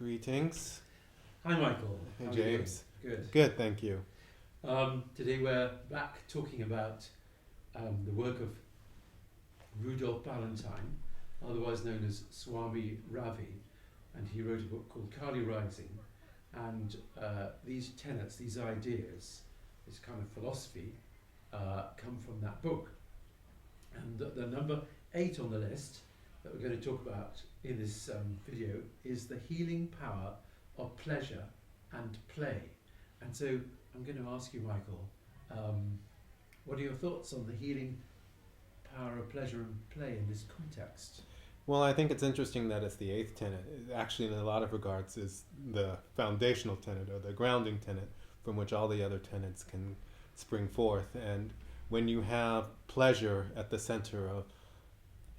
Greetings. Hi Michael. Hey How are you doing? James. Good. Good, thank you. Today we're back talking about the work of Rudolph Ballantyne, otherwise known as Swami Ravi, and he wrote a book called Kali Rising. And these tenets, these ideas, this kind of philosophy, come from that book. And the number 8 on the list that we're going to talk about in this video is the healing power of pleasure and play. And so I'm going to ask you, Michael, what are your thoughts on the healing power of pleasure and play in this context? Well, I think it's interesting that it's the eighth tenet. It actually, in a lot of regards, is the foundational tenet or the grounding tenet from which all the other tenets can spring forth. And when you have pleasure at the center of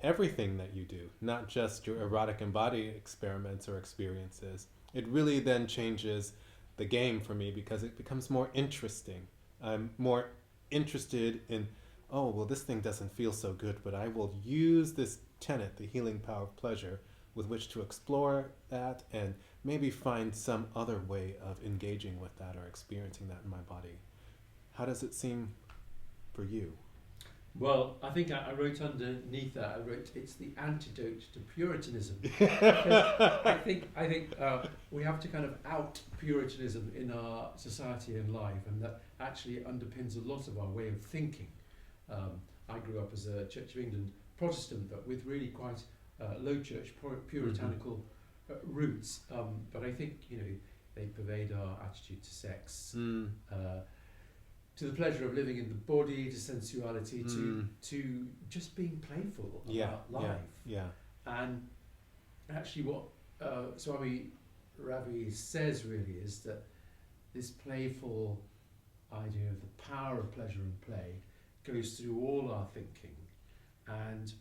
everything that you do, not just your erotic and body experiments or experiences, it really then changes the game for me because it becomes more interesting. I'm more interested in, oh, well, this thing doesn't feel so good, but I will use this tenet, the healing power of pleasure, with which to explore that and maybe find some other way of engaging with that or experiencing that in my body. How does it seem for you? Well, I think I wrote underneath that, I wrote, it's the antidote to Puritanism. I think we have to kind of out Puritanism in our society and life, and that actually underpins a lot of our way of thinking. I grew up as a Church of England Protestant, but with really quite low church puritanical roots. But I think, they pervade our attitude to sex, to the pleasure of living in the body, to sensuality, to just being playful about life. Yeah. And actually what Swami Ravi says really is that this playful idea of the power of pleasure and play goes through all our thinking. And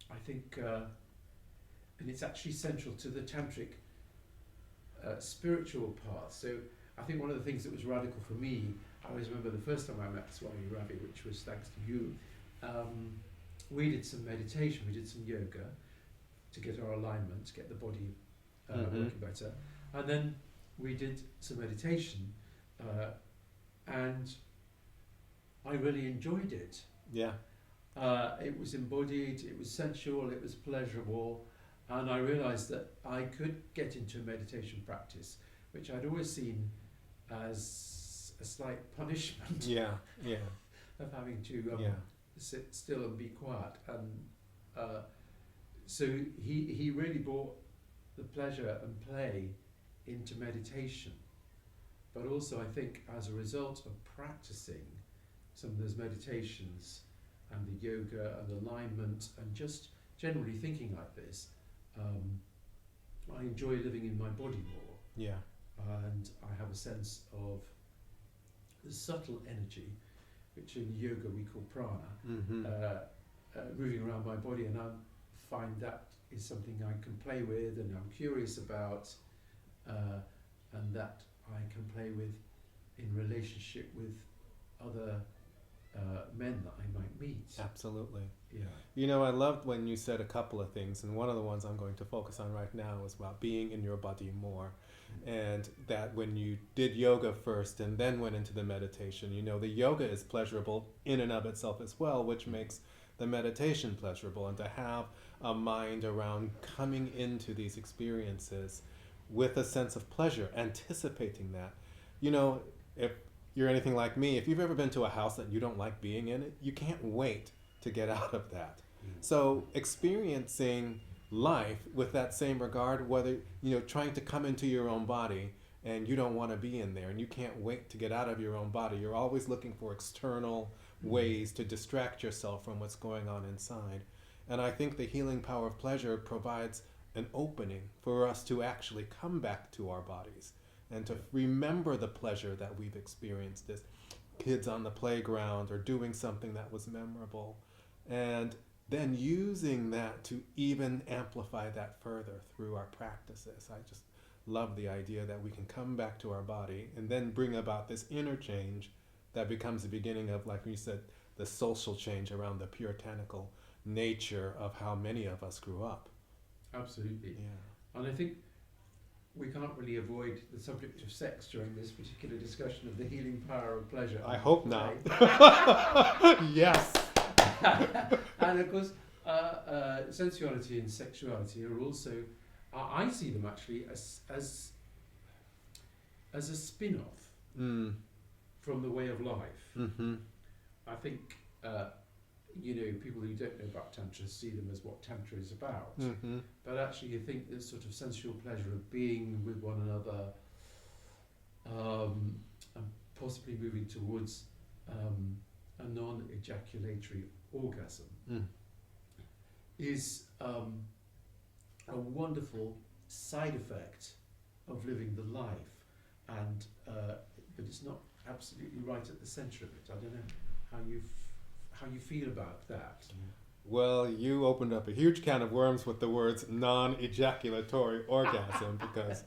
I think, and it's actually central to the tantric spiritual path. So I think one of the things that was radical for me, I always remember the first time I met Swami Ravi, which was thanks to you, we did some meditation, we did some yoga to get our alignment, to get the body working better. And then we did some meditation, and I really enjoyed it. Yeah. It was embodied, it was sensual, it was pleasurable, and I realised that I could get into a meditation practice, which I'd always seen as a slight punishment of having to sit still and be quiet. And so he really brought the pleasure and play into meditation. But also I think as a result of practicing some of those meditations and the yoga and alignment and just generally thinking like this, I enjoy living in my body more. Yeah. And I have a sense of the subtle energy, which in yoga we call prana, moving around my body, and I find that is something I can play with and I'm curious about, and that I can play with in relationship with other men that I might meet. Absolutely. Yeah. I loved when you said a couple of things, and one of the ones I'm going to focus on right now is about being in your body more. And that when you did yoga first and then went into the meditation, the yoga is pleasurable in and of itself as well, which makes the meditation pleasurable. And to have a mind around coming into these experiences with a sense of pleasure, anticipating that. If you're anything like me, if you've ever been to a house that you don't like being in it, you can't wait to get out of that. So experiencing life with that same regard, whether trying to come into your own body and you don't want to be in there and you can't wait to get out of your own body, you're always looking for external ways to distract yourself from what's going on inside. And I think the healing power of pleasure provides an opening for us to actually come back to our bodies and to remember the pleasure that we've experienced as kids on the playground or doing something that was memorable, and then using that to even amplify that further through our practices. I just love the idea that we can come back to our body and then bring about this inner change that becomes the beginning of, like you said, the social change around the puritanical nature of how many of us grew up. Absolutely. Yeah. And I think we can't really avoid the subject of sex during this particular discussion of the healing power of pleasure. I hope not. Yes. And of course, sensuality and sexuality are also, I see them actually as a spin-off from the way of life. Mm-hmm. I think, people who don't know about Tantra see them as what Tantra is about. Mm-hmm. But actually, I think this sort of sensual pleasure of being with one another, and possibly moving towards a non-ejaculatory orgasm is a wonderful side effect of living the life, and but it's not absolutely right at the centre of it. I don't know how you feel about that. Well, you opened up a huge can of worms with the words non-ejaculatory orgasm, because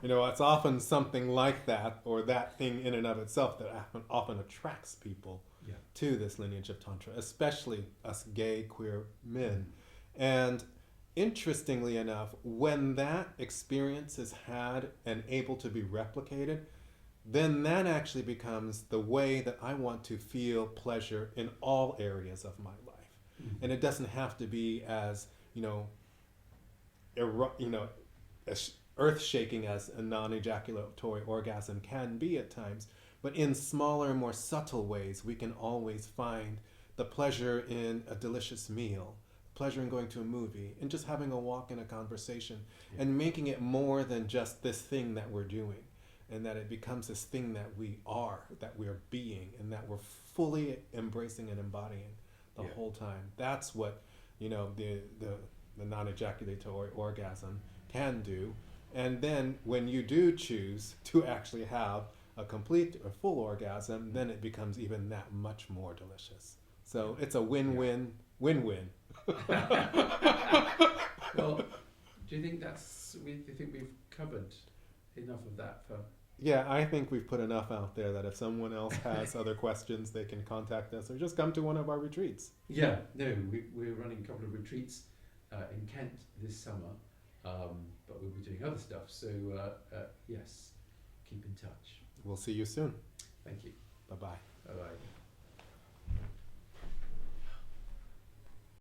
it's often something like that, or that thing in and of itself, that often attracts people to this lineage of Tantra, especially us gay queer men. And interestingly enough, when that experience is had and able to be replicated, then that actually becomes the way that I want to feel pleasure in all areas of my life. And it doesn't have to be as, as earth-shaking as a non-ejaculatory orgasm can be at times, but in smaller, more subtle ways, we can always find the pleasure in a delicious meal, pleasure in going to a movie, and just having a walk and a conversation, and making it more than just this thing that we're doing, and that it becomes this thing that we are, that we're being, and that we're fully embracing and embodying the whole time. That's what, the non-ejaculatory orgasm can do. And then when you do choose to actually have a complete or full orgasm, then it becomes even that much more delicious. So it's a win-win, win-win. Well, do you think we've covered enough of that for? Yeah, I think we've put enough out there that if someone else has other questions, they can contact us or just come to one of our retreats. Yeah, no, we're running a couple of retreats in Kent this summer, but we'll be doing other stuff. So yes, keep in touch. We'll see you soon. Thank you. Bye-bye. Bye-bye.